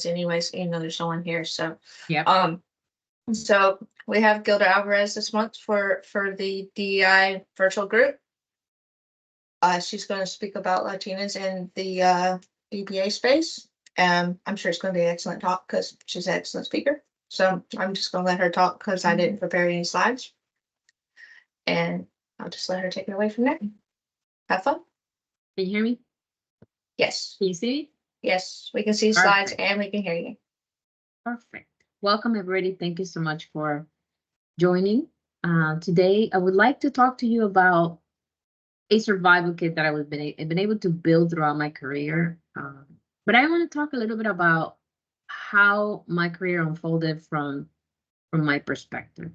anyways, even though there's no one here. So, Yep. So we have Gilda Alvarez this month for the DEI virtual group. She's going to speak about Latinas in the EPA space. I'm sure it's going to be an excellent talk because she's an excellent speaker. So I'm just going to let her talk because I didn't prepare any slides. And I'll just let her take it away from there. Have fun. Can you hear me? Yes. Can you see me? Yes, we can see slides and we can hear you. Perfect. Welcome, everybody. Thank you so much for joining. Today, I would like to talk to you about a survival kit that I've been able to build throughout my career. But I want to talk a little bit about how my career unfolded from my perspective,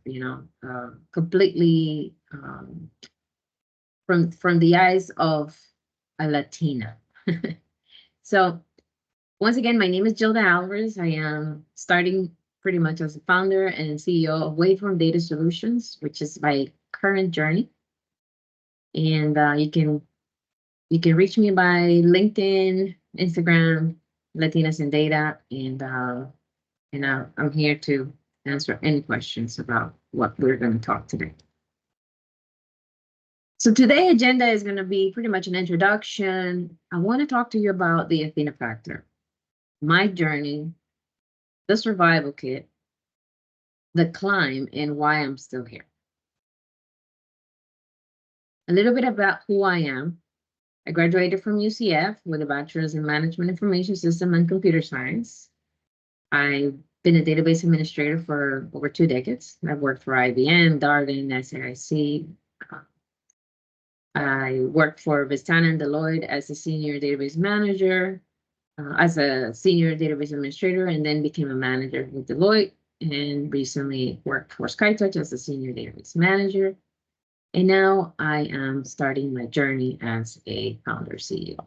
completely from the eyes of a Latina. So once again, my name is Gilda Alvarez. I am starting pretty much as a founder and CEO of Waveform Data Solutions, which is my current journey. And you can reach me by LinkedIn, Instagram, Latinas in Data, and I'm here to answer any questions about what we're going to talk today. So today's agenda is going to be pretty much an introduction. I want to talk to you about the Athena factor, my journey, the survival kit, the climb, and why I'm still here. A little bit about who I am. I graduated from UCF with a bachelor's in Management Information System and Computer Science. I've been a database administrator for over 2 decades. I've worked for IBM, Darden, SAIC. I worked for Vistana and Deloitte as a senior database manager, as a senior database administrator, and then became a manager with Deloitte, and recently worked for SkyTouch as a senior database manager. And now I am starting my journey as a founder CEO.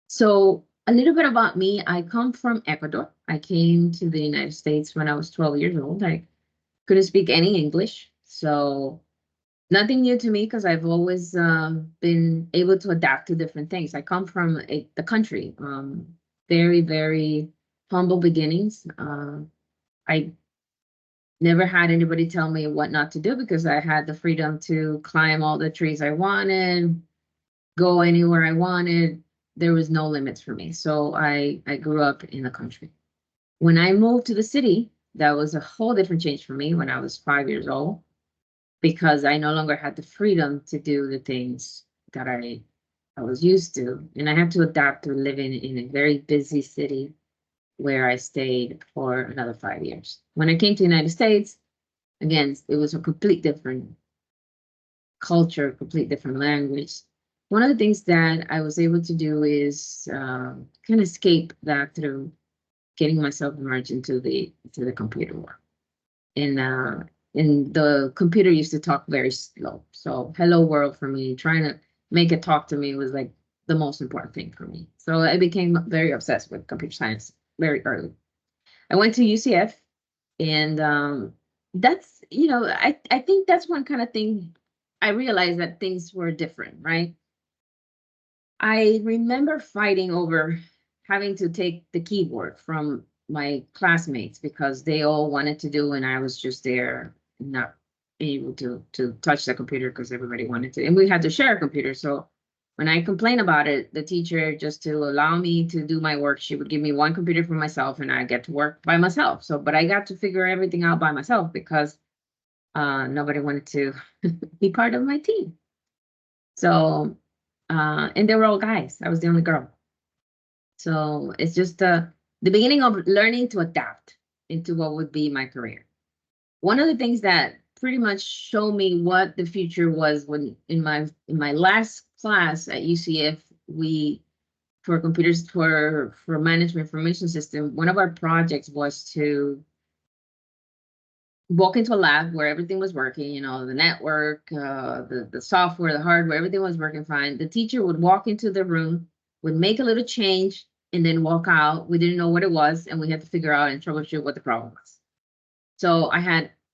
So a little bit about me. I come from Ecuador. I came to the United States when I was 12 years old. I couldn't speak any English, so nothing new to me because I've always been able to adapt to different things. I come from the country, very, very humble beginnings. I never had anybody tell me what not to do because I had the freedom to climb all the trees I wanted, go anywhere I wanted. There was no limits for me. So I grew up in the country. When I moved to the city, that was a whole different change for me when I was 5 years old, because I no longer had the freedom to do the things that I was used to. And I had to adapt to living in a very busy city where I stayed for another 5 years. When I came to the United States, again, it was a complete different culture, complete different language. One of the things that I was able to do is kind of escape that through getting myself immersed into the computer world. And the computer used to talk very slow. So hello world for me, trying to make it talk to me was like the most important thing for me. So I became very obsessed with computer science very early. I went to UCF, and that's, I think that's one kind of thing I realized that things were different, right? I remember fighting over having to take the keyboard from my classmates because they all wanted to do, and I was just there not able to touch the computer because everybody wanted to, and we had to share a computer. So when I complained about it, the teacher, just to allow me to do my work, she would give me one computer for myself, and I get to work by myself. So, but I got to figure everything out by myself because nobody wanted to be part of my team. So, and they were all guys. I was the only girl. So it's just the beginning of learning to adapt into what would be my career. One of the things that pretty much showed me what the future was when in my last class at UCF, we for computers for management information system, one of our projects was to walk into a lab where everything was working, the network, the software, the hardware, everything was working fine. The teacher would walk into the room, would make a little change, and then walk out. We didn't know what it was, and we had to figure out and troubleshoot what the problem was. So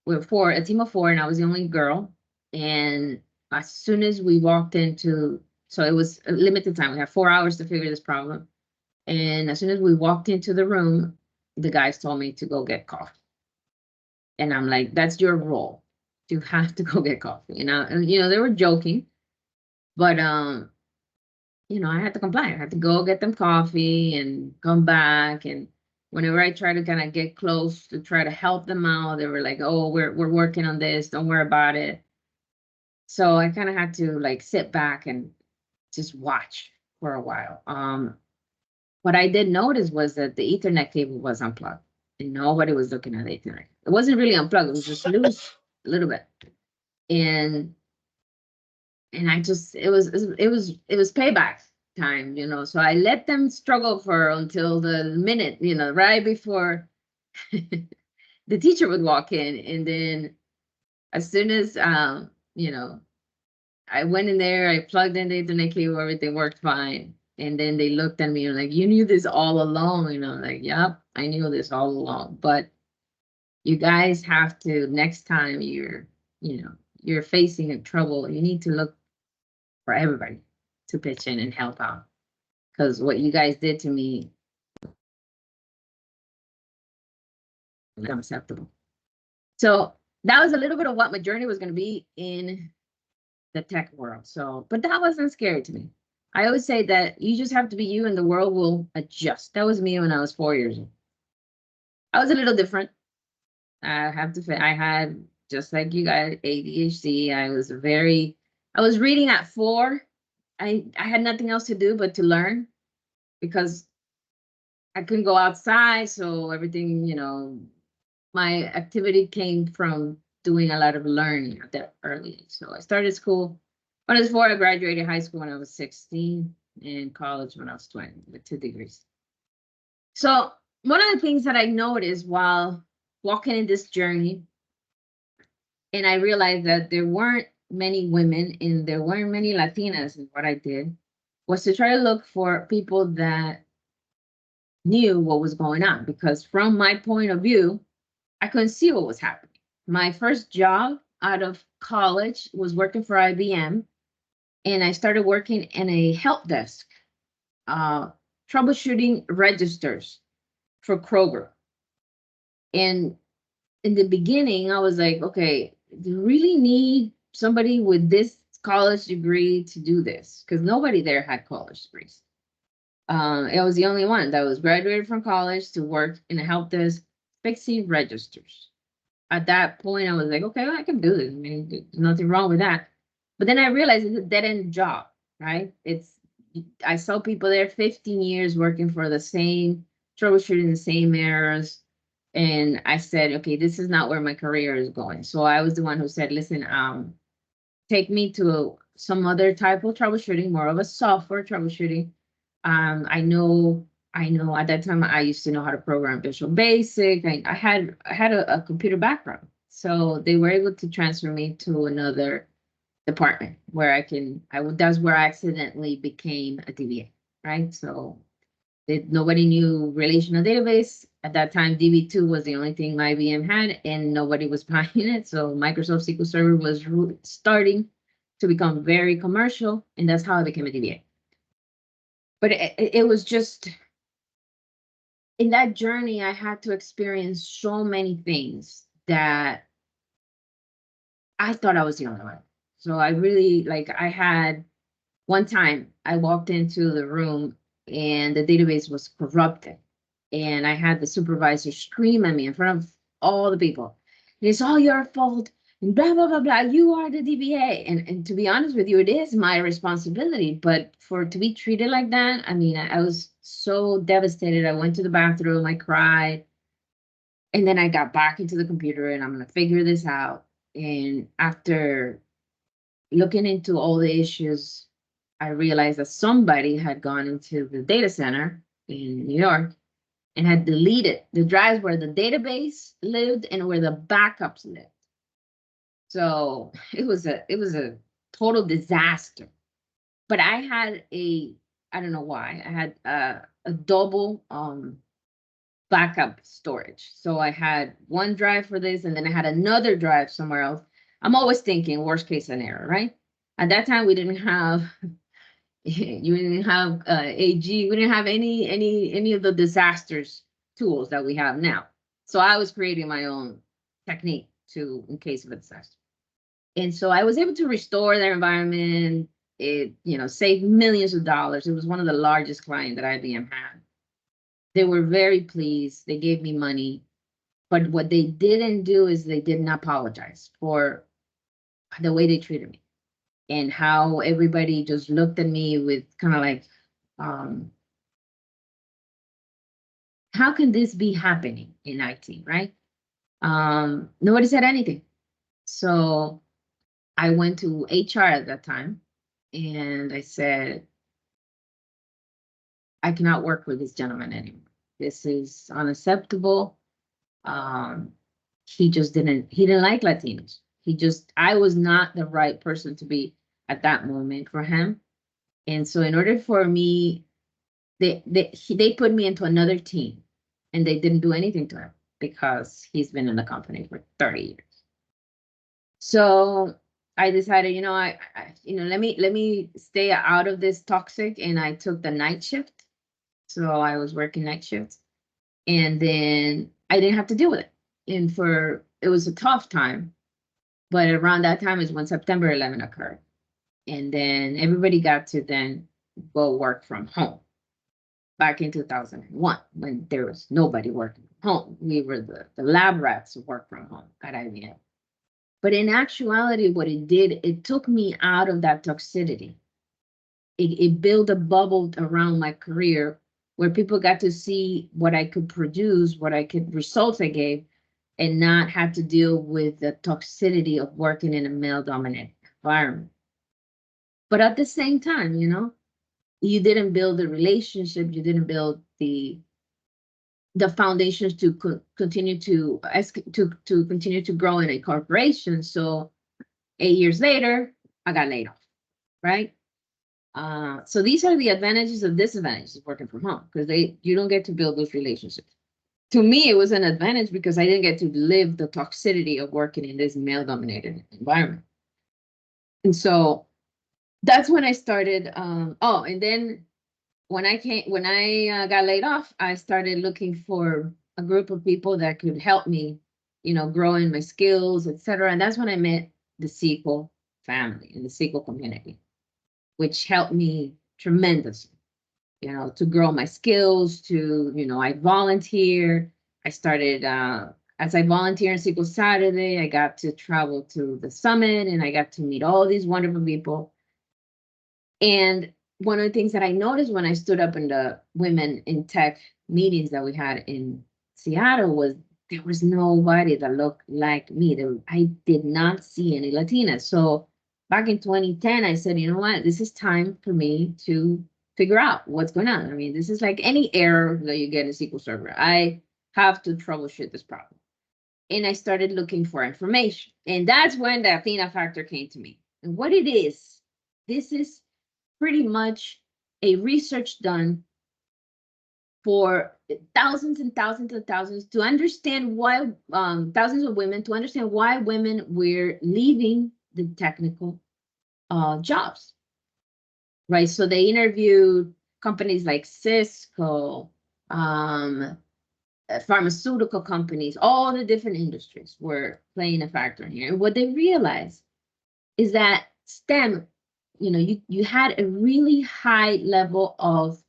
we were a team of 4, and I was the only girl. And as soon as we walked into So it was a limited time. We had 4 hours to figure this problem. And as soon as we walked into the room, the guys told me to go get coffee. And I'm like, that's your role. You have to go get coffee. And they were joking, but I had to comply. I had to go get them coffee and come back. And whenever I try to kind of get close to try to help them out, they were like, "Oh, we're working on this. Don't worry about it." So I kind of had to like sit back and just watch for a while. What I did notice was that the Ethernet cable was unplugged, and nobody was looking at the Ethernet. It wasn't really unplugged; it was just loose a little bit, and I just it was payback time. So I let them struggle for until the minute, right before the teacher would walk in, and then as soon as I went in there, I plugged in the Ethernet cable, everything worked fine. And then they looked at me and like, "You knew this all along." I'm like, "Yep, I knew this all along." But you guys have to, next time you're facing a trouble, you need to look for everybody to pitch in and help out. Because what you guys did to me is unacceptable. So that was a little bit of what my journey was going to be in the tech world. So, but that wasn't scary to me. I always say that you just have to be you and the world will adjust. That was me when I was 4 years old. I was a little different. I have to say, I had, just like you guys, ADHD. I was reading at 4. I had nothing else to do but to learn because I couldn't go outside. So everything, my activity came from doing a lot of learning at that early age. So I started school when I was 4. I graduated high school when I was 16, and college when I was 20 with 2 degrees. So one of the things that I noticed while walking in this journey, and I realized that there weren't many women and there weren't many Latinas in what I did, was to try to look for people that knew what was going on. Because from my point of view, I couldn't see what was happening. My first job out of college was working for IBM, and I started working in a help desk, troubleshooting registers for Kroger. And in the beginning, I was like, okay, do you really need somebody with this college degree to do this? Because nobody there had college degrees. It was the only one that was graduated from college to work in a help desk fixing registers. At that point, I was like, okay, well, I can do this. I mean, there's nothing wrong with that. But then I realized it's a dead end job, right? I saw people there 15 years working for the same, troubleshooting the same errors. And I said, okay, this is not where my career is going. So I was the one who said, listen, take me to some other type of troubleshooting, more of a software troubleshooting. I know at that time I used to know how to program Visual Basic. I had a computer background. So they were able to transfer me to another department where that's where I accidentally became a DBA, right? So nobody knew relational database. At that time, DB2 was the only thing IBM had, and nobody was buying it. So Microsoft SQL Server was starting to become very commercial, and that's how I became a DBA. But it was just, in that journey, I had to experience so many things that I thought I was the only one. So I really, I had one time I walked into the room and the database was corrupted. And I had the supervisor scream at me in front of all the people. It's all your fault. And blah, blah, blah, blah. You are the DBA. And to be honest with you, it is my responsibility. But to be treated like that, I mean, I was so devastated. I went to the bathroom, I cried. And then I got back into the computer and I'm going to figure this out. And after looking into all the issues, I realized that somebody had gone into the data center in New York and had deleted the drives where the database lived and where the backups lived. So it was a total disaster. But I had I don't know why, I had a double backup storage. So I had one drive for this, and then I had another drive somewhere else. I'm always thinking worst case scenario, right? At that time, we didn't have You didn't have AG. We didn't have any of the disasters tools that we have now. So I was creating my own technique to in case of a disaster. And so I was able to restore their environment. It, saved millions of dollars. It was one of the largest clients that IBM had. They were very pleased. They gave me money. But what they didn't do is they didn't apologize for the way they treated me and how everybody just looked at me with kind of like, um, how can this be happening in IT, right? Nobody said anything. So I went to HR at that time and I said, I cannot work with this gentleman anymore. This is unacceptable. Um, he didn't like Latinos. I was not the right person to be at that moment for him. And so in order for me, they put me into another team and they didn't do anything to him because he's been in the company for 30 years. So I decided, let me stay out of this toxic, and I took the night shift. So I was working night shifts, and then I didn't have to deal with it. And it was a tough time, but around that time is when September 11 occurred. And then everybody got to then go work from home. Back in 2001, when there was nobody working from home. We were the lab rats who worked from home at IBM. But in actuality, what it did, it took me out of that toxicity. It built a bubble around my career where people got to see what I could produce, results I gave, and not have to deal with the toxicity of working in a male-dominated environment. But at the same time, you didn't build the relationship, you didn't build the foundations to continue to continue to grow in a corporation. So 8 years later, I got laid off, right? So these are the advantages and disadvantages of working from home, because you don't get to build those relationships. To me, it was an advantage because I didn't get to live the toxicity of working in this male-dominated environment. And so that's when I started. And then when I got laid off, I started looking for a group of people that could help me, grow in my skills, etc. And that's when I met the SQL family and the SQL community, which helped me tremendously, to grow my skills, I volunteer. I started, as I volunteer in SQL Saturday, I got to travel to the summit and I got to meet all these wonderful people. And one of the things that I noticed when I stood up in the women in tech meetings that we had in Seattle was there was nobody that looked like me. I did not see any Latinas. So back in 2010, I said, you know what, this is time for me to figure out what's going on. I mean, this is like any error that you get in SQL Server. I have to troubleshoot this problem. And I started looking for information. And that's when the Athena factor came to me. And what it is, this is pretty much a research done for thousands and thousands and thousands to understand why, thousands of women, to understand why women were leaving the technical jobs, right? So they interviewed companies like Cisco, pharmaceutical companies, all the different industries were playing a factor in here. And what they realized is that STEM, you had a really high level of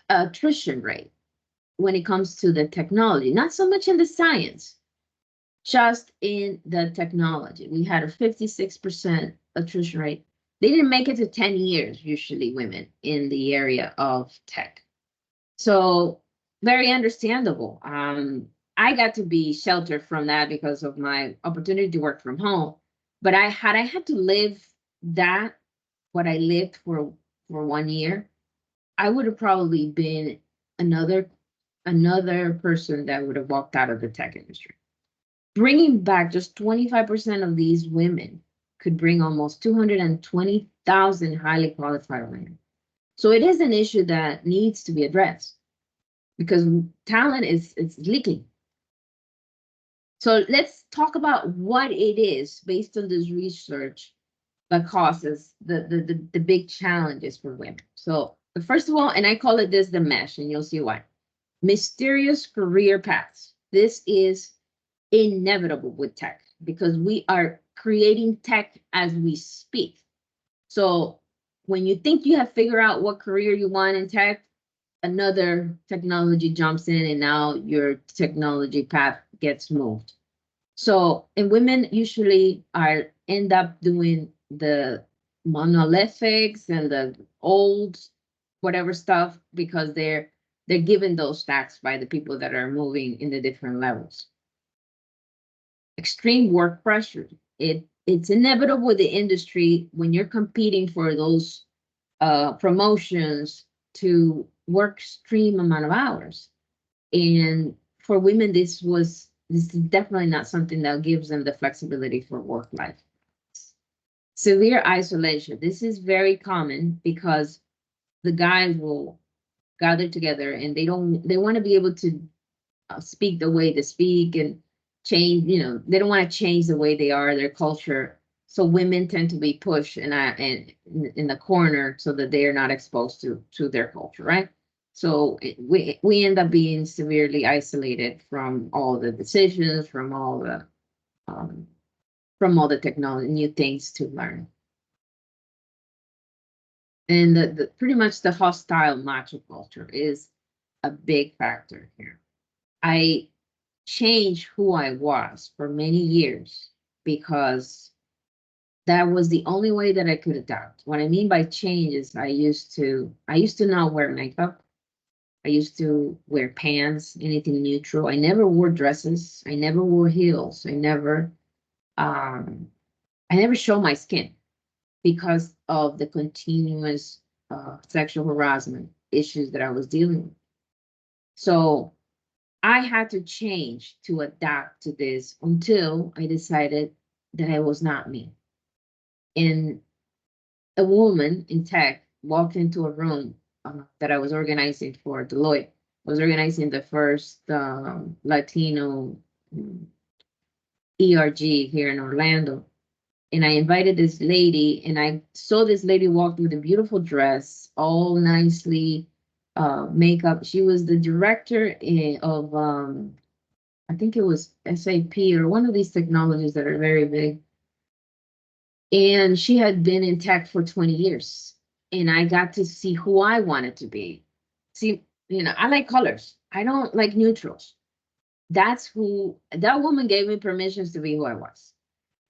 attrition rate when it comes to the technology, not so much in the science, just in the technology. We had a 56% attrition rate. They didn't make it to 10 years, usually women in the area of tech. So very understandable. I got to be sheltered from that because of my opportunity to work from home. But I had to live that, what I lived for 1 year, I would have probably been another person that would have walked out of the tech industry. Bringing back just 25% of these women could bring almost 220,000 highly qualified women. So it is an issue that needs to be addressed because talent is leaking. So let's talk about what it is based on this research that causes the big challenges for women. So first of all, and I call it this the mesh, and you'll see why. Mysterious career paths. This is inevitable with tech because we are creating tech as we speak. So when you think you have figured out what career you want in tech, another technology jumps in and now your technology path gets moved. So, and women usually are end up doing the monolithics and the old whatever stuff because they're given those stacks by the people that are moving in the different levels. Extreme work pressure. It's inevitable with the industry when you're competing for those promotions to work extreme amount of hours. And for women, this is definitely not something that gives them the flexibility for work life. Severe isolation. This is very common because the guys will gather together and they want to be able to speak the way they speak and change, they don't want to change the way they are, their culture. So women tend to be pushed and in the corner so that they are not exposed to their culture, right? So we end up being severely isolated from all the decisions, um, from all the technology, new things to learn. And pretty much the hostile macho culture is a big factor here. I changed who I was for many years because that was the only way that I could adapt. What I mean by change is I used to not wear makeup. I used to wear pants, anything neutral. I never wore dresses. I never wore heels. Um I never show my skin because of the continuous sexual harassment issues that I was dealing with. So I had to change to adapt to this until I decided that I was not me. And a woman in tech walked into a room that I was organizing for Deloitte. I was organizing the first Latino ERG here in Orlando. And I invited this lady, and I saw this lady walk with a beautiful dress, all nicely makeup. She was the director of I think it was SAP or one of these technologies that are very big. And she had been in tech for 20 years. And I got to see who I wanted to be. See, I like colors. I don't like neutrals. That's who that woman gave me permissions to be who I was.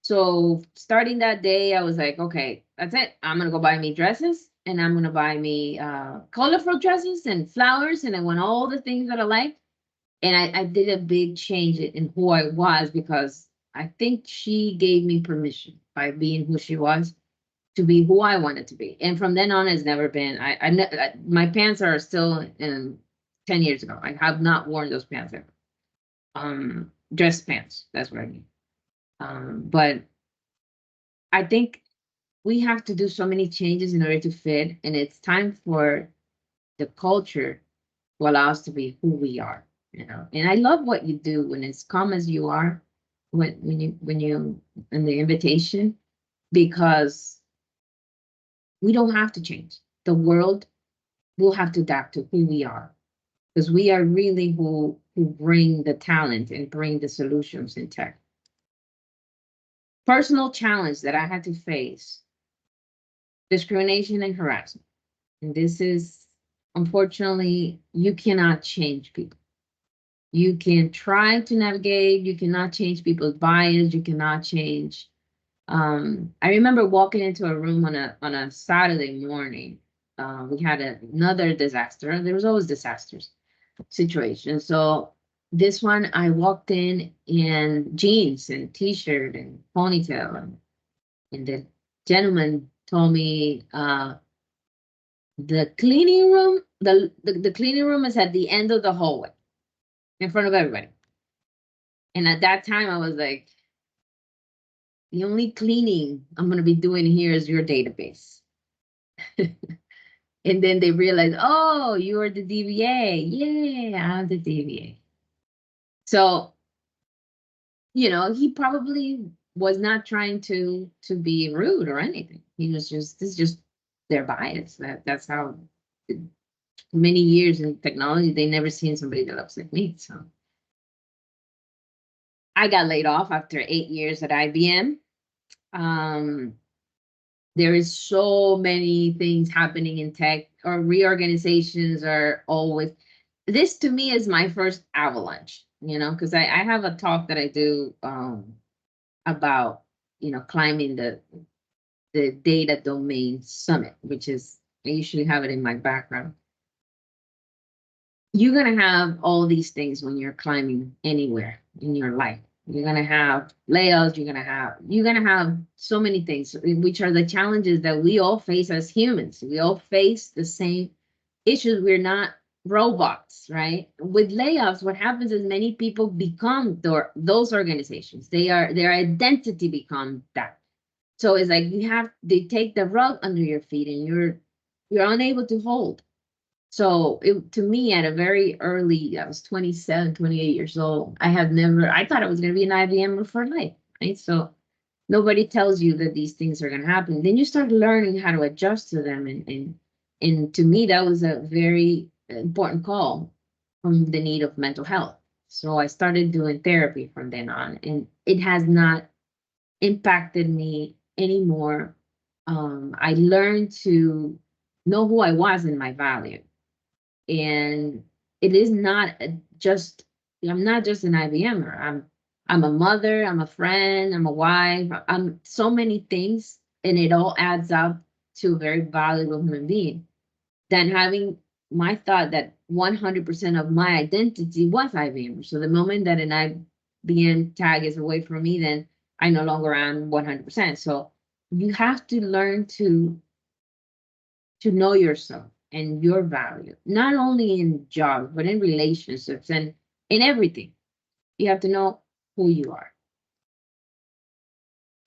So starting that day, I was like, okay, that's it. I'm gonna go buy me dresses and I'm gonna buy me colorful dresses and flowers and I want all the things that I like. And I did a big change in who I was because I think she gave me permission by being who she was to be who I wanted to be. And from then on, it's never been. My pants are still in 10 years ago. I have not worn those pants ever. Dress pants. That's what I mean. But I think we have to do so many changes in order to fit, and it's time for the culture to allow us to be who we are. And I love what you do when it's come as you are, when you in the invitation, because we don't have to change. The world will have to adapt to who we are, because we are really who bring the talent and bring the solutions in tech. Personal challenge that I had to face: discrimination and harassment. And this is, unfortunately, you cannot change people. You can try to navigate, you cannot change people's bias, you cannot change. I remember walking into a room on a Saturday morning. We had another disaster. There was always disasters situation. So this one, I walked in jeans and t-shirt and ponytail, and the gentleman told me the cleaning room, the cleaning room is at the end of the hallway in front of everybody. And at that time, I was like, the only cleaning I'm going to be doing here is your database. And then they realized, oh, you're the DBA. Yeah, I'm the DBA. So, he probably was not trying to be rude or anything. He was just, this is just their bias. That's how, many years in technology, they never seen somebody that looks like me. So I got laid off after 8 years at IBM. Um, there is so many things happening in tech, or reorganizations are always, this to me is my first avalanche, because I have a talk that I do about, climbing the data domain summit, which is, I usually have it in my background. You're going to have all these things when you're climbing anywhere in your life. You're going to have layoffs. You're going to have so many things, which are the challenges that we all face as humans. We all face the same issues. We're not robots, right? With layoffs, what happens is many people become those organizations. Their identity become that. So it's like they take the rug under your feet, and you're unable to hold. So to me, at a very early, I was 27, 28 years old. I thought I was going to be an IBM for life, right? So nobody tells you that these things are going to happen. Then you start learning how to adjust to them. And to me, that was a very important call from the need of mental health. So I started doing therapy from then on, and it has not impacted me anymore. I learned to know who I was and my value. And it is not just, I'm not just an IBMer. I'm a mother, I'm a friend, I'm a wife, I'm so many things, and it all adds up to a very valuable human being. Than having my thought that 100% of my identity was IBM. So the moment that an IBM tag is away from me, then I no longer am 100%. So you have to learn to know yourself and your value, not only in jobs, but in relationships and in everything. You have to know who you are.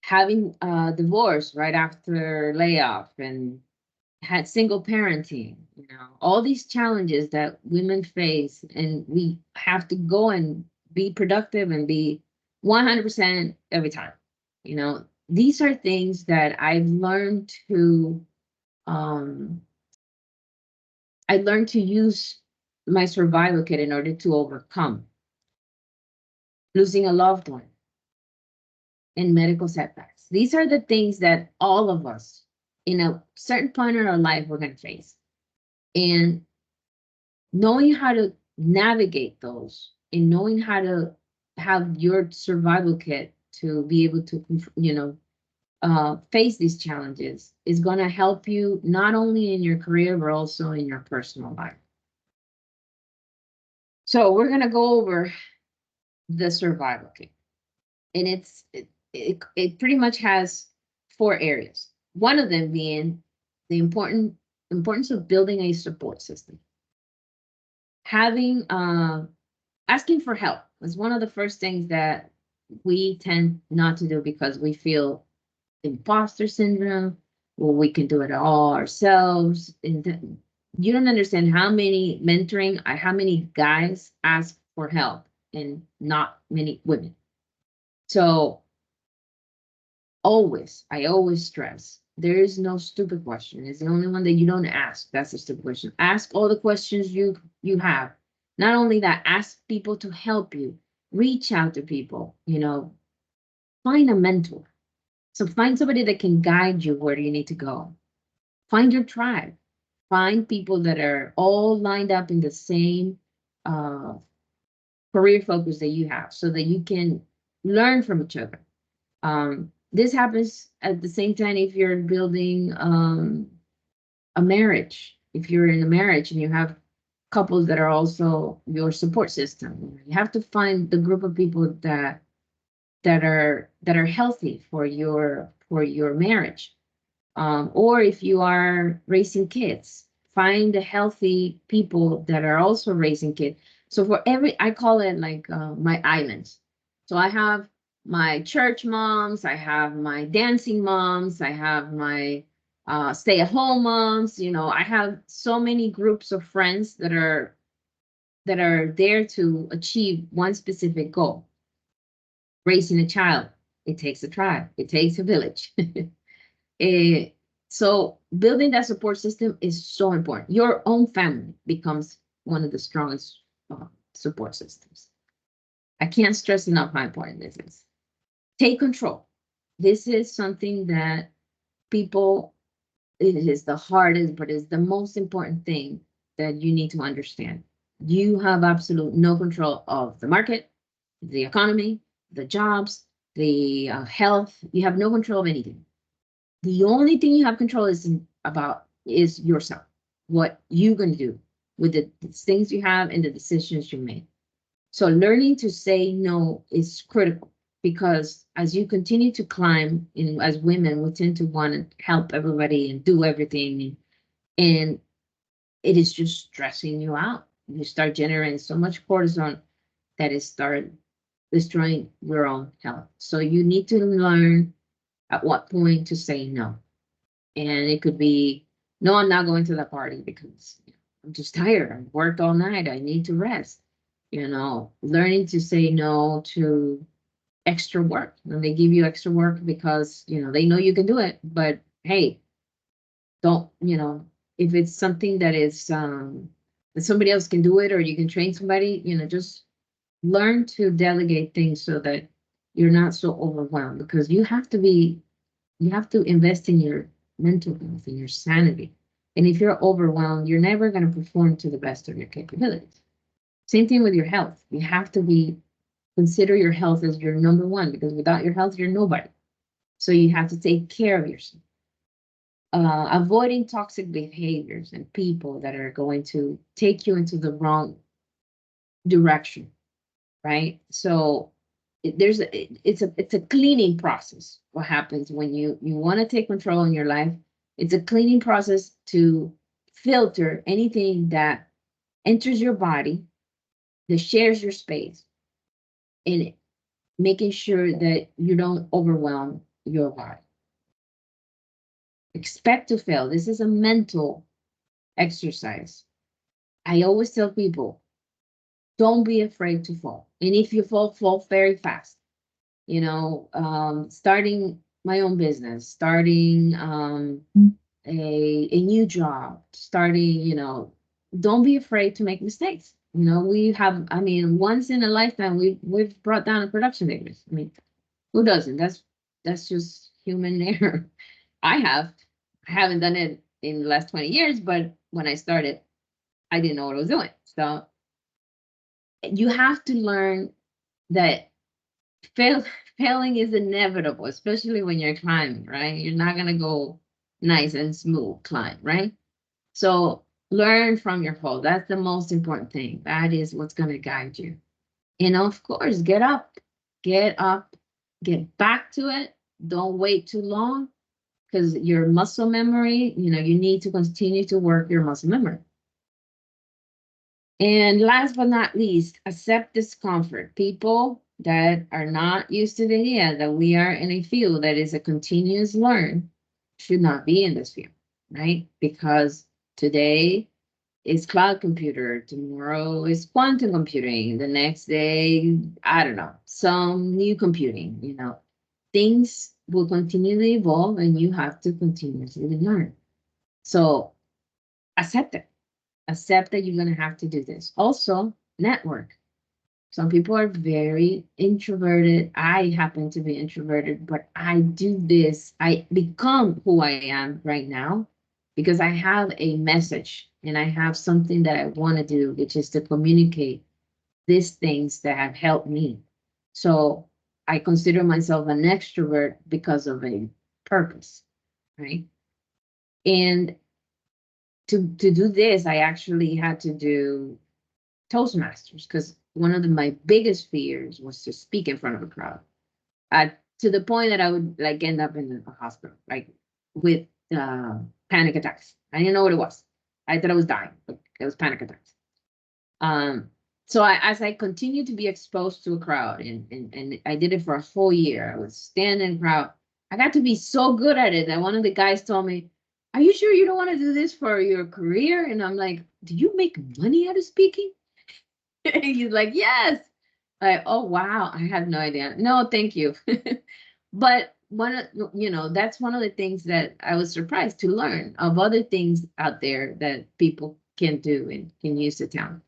Having a divorce right after layoff, and had single parenting, all these challenges that women face, and we have to go and be productive and be 100% every time. These are things that um, I learned to use my survival kit in order to overcome losing a loved one and medical setbacks. These are the things that all of us in a certain point in our life we're going to face. And knowing how to navigate those, and knowing how to have your survival kit to be able to, face these challenges is going to help you not only in your career, but also in your personal life. So we're going to go over the survival kit. And it pretty much has 4 areas. One of them being the importance of building a support system. Having asking for help is one of the first things that we tend not to do, because we feel imposter syndrome. Well, we can do it all ourselves. And you don't understand how many how many guys ask for help and not many women. So I always stress, there is no stupid question. It's the only one that you don't ask. That's a stupid question. Ask all the questions you have. Not only that, ask people to help you. Reach out to people, find a mentor. So find somebody that can guide you where you need to go. Find your tribe. Find people that are all lined up in the same career focus that you have, so that you can learn from each other. This happens at the same time if you're building a marriage. If you're in a marriage and you have couples that are also your support system, you have to find the group of people that are healthy for your marriage. Or if you are raising kids, find the healthy people that are also raising kids. So I call it like my islands. So I have my church moms, I have my dancing moms, I have my stay-at-home moms. I have so many groups of friends that are there to achieve one specific goal, raising a child. It takes a tribe. It takes a village. Eh, so building that support system is so important. Your own family becomes one of the strongest support systems. I can't stress enough how important this is. Take control. This is something that people, it is the hardest, but it's the most important thing that you need to understand. You have absolute no control of the market, the economy, the jobs, the health. You have no control of anything. The only thing you have control is yourself. What you're going to do with the things you have and the decisions you make. So learning to say no is critical because as you continue to climb, as women, we tend to want to help everybody and do everything, and it is just stressing you out. You start generating so much cortisol that it starts destroying your own health. So you need to learn at what point to say no. And it could be, no, I'm not going to the party because I'm just tired. I worked all night. I need to rest. Learning to say no to extra work. When they give you extra work because, they know you can do it. But hey, don't, if it's something that is that somebody else can do it or you can train somebody, just learn to delegate things so that you're not so overwhelmed because you have to invest in your mental health and your sanity. And if you're overwhelmed, you're never going to perform to the best of your capabilities. Same thing with your health. You have to consider your health as your number one because without your health, you're nobody. So you have to take care of yourself. Avoiding toxic behaviors and people that are going to take you into the wrong direction, right? So it's a cleaning process. What happens when you want to take control in your life? It's a cleaning process to filter anything that enters your body, that shares your space, and making sure that you don't overwhelm your body. Expect to fail. This is a mental exercise. I always tell people, don't be afraid to fall. And if you fall very fast. Starting my own business, starting a new job, don't be afraid to make mistakes. Once in a lifetime, we've brought down a production database. Who doesn't? That's just human error. I have. I haven't done it in the last 20 years, but when I started, I didn't know what I was doing. So you have to learn that failing is inevitable, especially when you're climbing, right? You're not going to go nice and smooth climb, right? So learn from your fall. That's the most important thing. That is what's going to guide you. And of course, get up, get back to it. Don't wait too long because your muscle memory, you need to continue to work your muscle memory. And last but not least, accept discomfort. People that are not used to the idea that we are in a field that is a continuous learn should not be in this field, right? Because today is cloud computer, tomorrow is quantum computing, the next day, I don't know, some new computing, things will continually evolve and you have to continuously learn. So accept it. Accept that you're going to have to do this. Also, network. Some people are very introverted. I happen to be introverted, but I do this. I become who I am right now because I have a message and I have something that I want to do, which is to communicate these things that have helped me. So I consider myself an extrovert because of a purpose, right? And to do this, I actually had to do Toastmasters because one of my biggest fears was to speak in front of a crowd. To the point that I would end up in a hospital, with panic attacks. I didn't know what it was. I thought I was dying, but it was panic attacks. So as I continued to be exposed to a crowd, and I did it for a whole year, I was standing in a crowd. I got to be so good at it that one of the guys told me, "Are you sure you don't want to do this for your career?" And I'm like, "Do you make money out of speaking?" He's like, "Yes." Oh, wow. I had no idea. No, thank you. But that's one of the things that I was surprised to learn of other things out there that people can do and can use the talent.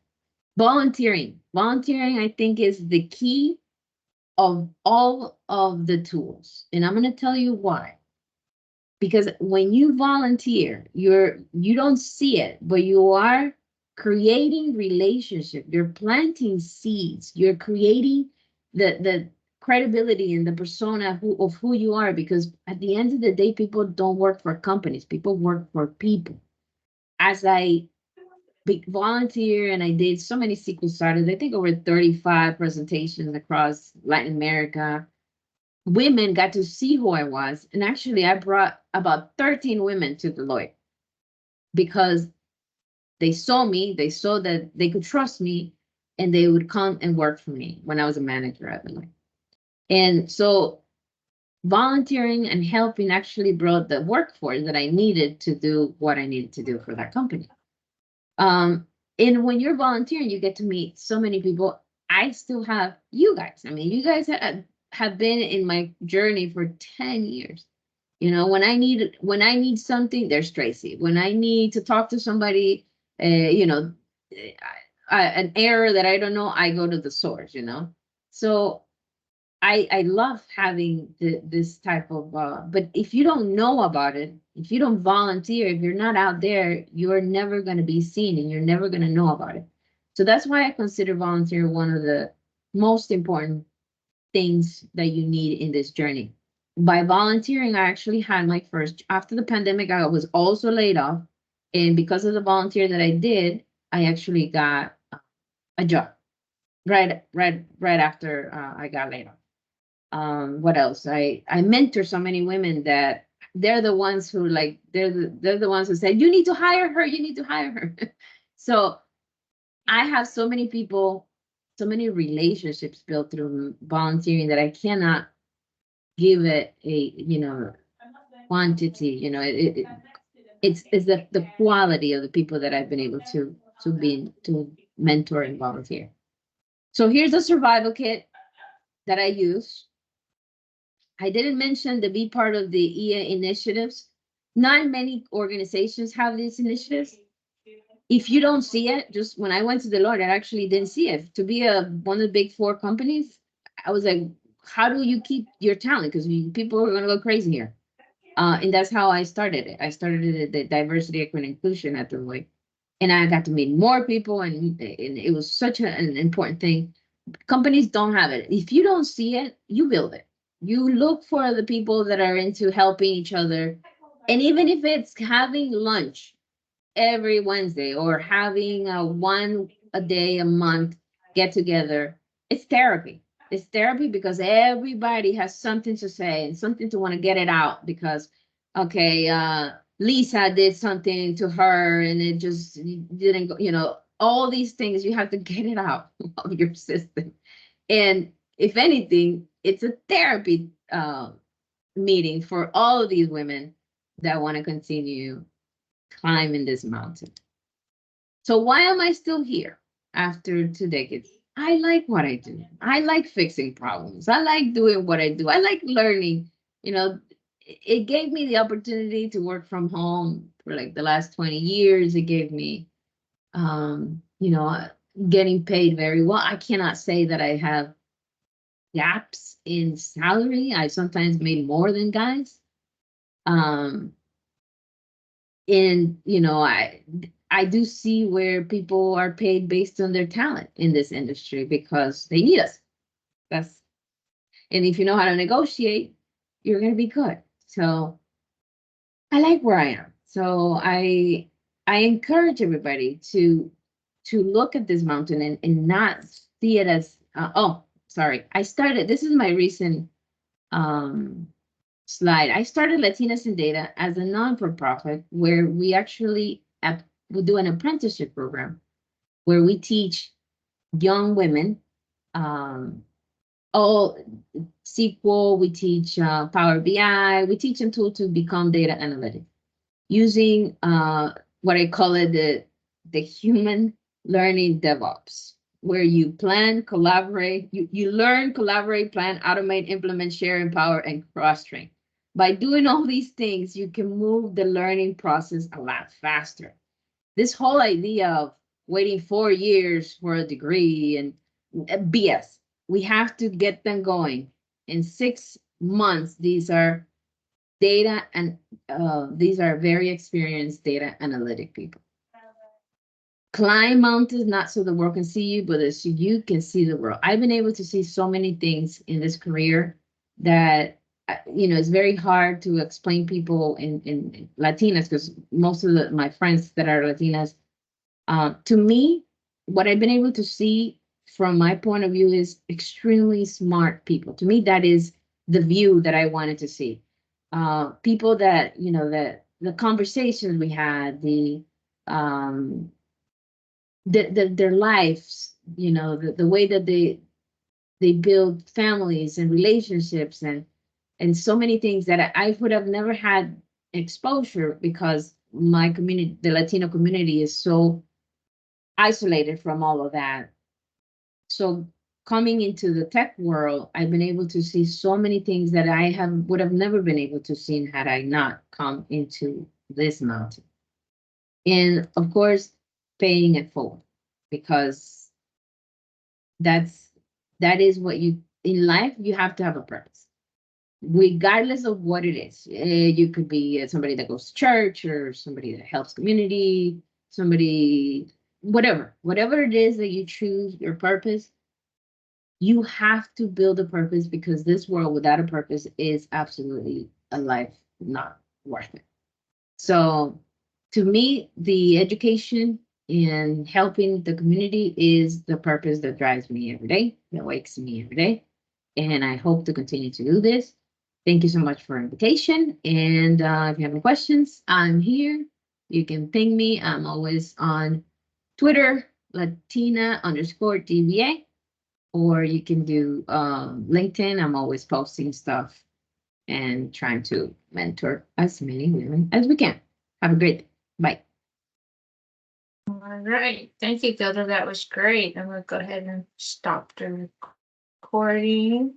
Volunteering, I think, is the key of all of the tools, and I'm going to tell you why. Because when you volunteer, you don't see it, but you are creating relationship, you're planting seeds, you're creating the credibility and the persona of who you are. Because at the end of the day, people don't work for companies, people work for people. As I volunteer, and I did so many SQL starters, I think over 35 presentations across Latin America, women got to see who I was. And actually, I brought about 13 women to Deloitte because they saw me, they saw that they could trust me, and they would come and work for me when I was a manager at Deloitte. And so volunteering and helping actually brought the workforce that I needed to do what I needed to do for that company. And when you're volunteering, you get to meet so many people. I still have you guys. I mean, you guys have been in my journey for 10 years. When I need something, there's Tracy. When I need to talk to somebody, an error that I don't know, I go to the source. So I love having this type of, but if you don't know about it, if you don't volunteer, if you're not out there, you're never going to be seen and you're never going to know about it. So that's why I consider volunteer one of the most important things that you need in this journey. By volunteering, I actually had my first, after the pandemic, I was also laid off. And because of the volunteer that I did, I actually got a job right after I got laid off. What else? I mentor so many women that they're the ones who they're the ones who say, you need to hire her, you need to hire her. So I have so many people, so many relationships built through volunteering that I cannot give it a quantity. It's the quality of the people that I've been able to mentor and volunteer. So here's a survival kit that I use. I didn't mention the be part of the EA initiatives. Not many organizations have these initiatives. If you don't see it, just when I went to Deloitte, I actually didn't see it. To be one of the big four companies, I was like, how do you keep your talent? Because people are going to go crazy here. And that's how I started it. I started it at the diversity, equity, and inclusion at Deloitte. And I got to meet more people, and it was such an important thing. Companies don't have it. If you don't see it, you build it. You look for the people that are into helping each other. And even if it's having lunch every Wednesday or having a day a month get together, it's therapy. It's therapy because everybody has something to say and something to want to get it out because, okay, Lisa did something to her and it just didn't go, all these things, you have to get it out of your system. And if anything, it's a therapy meeting for all of these women that want to continue climbing this mountain. So why am I still here after 2 decades? I like what I do. I like fixing problems. I like doing what I do. I like learning. It gave me the opportunity to work from home for like the last 20 years. It gave me, getting paid very well. I cannot say that I have gaps in salary. I sometimes made more than guys. And I do see where people are paid based on their talent in this industry because they need us. And if you know how to negotiate, you're going to be good. So I like where I am. So I encourage everybody to look at this mountain and not see it as sorry. This is my recent slide. I started Latinas in Data as a non-for-profit where we actually we do an apprenticeship program where we teach young women all SQL, we teach Power BI, we teach them to become data analytics using what I call it the human learning DevOps. where you plan, collaborate, you learn, collaborate, plan, automate, implement, share, empower, and cross-train. By doing all these things, you can move the learning process a lot faster. This whole idea of waiting 4 years for a degree and BS, we have to get them going. In 6 months, these are data and these are very experienced data analytic people. Climb mountains, not so the world can see you, but so you can see the world. I've been able to see so many things in this career that it's very hard to explain people in Latinas, because most of my friends that are Latinas, to me, what I've been able to see from my point of view is extremely smart people. To me, that is the view that I wanted to see. People that, that the conversations we had, their lives, the way that they build families and relationships and so many things that I would have never had exposure, because my community, the Latino community, is so isolated from all of that. So coming into the tech world, I've been able to see so many things that I would have never been able to see had I not come into this mountain. And of course, paying it forward, because that is what you in life, you have to have a purpose, regardless of what it is. You could be somebody that goes to church, or somebody that helps community, somebody, whatever it is that you choose your purpose, you have to build a purpose, because this world without a purpose is absolutely a life not worth it. So to me, the education and helping the community is the purpose that drives me every day, that wakes me every day. And I hope to continue to do this. Thank you so much for invitation. And if you have any questions, I'm here. You can ping me. I'm always on Twitter, Latina_DBA, or you can do LinkedIn. I'm always posting stuff and trying to mentor as many women as we can. Have a great day. Bye. All right. Thank you, Gilda. That was great. I'm going to go ahead and stop the recording.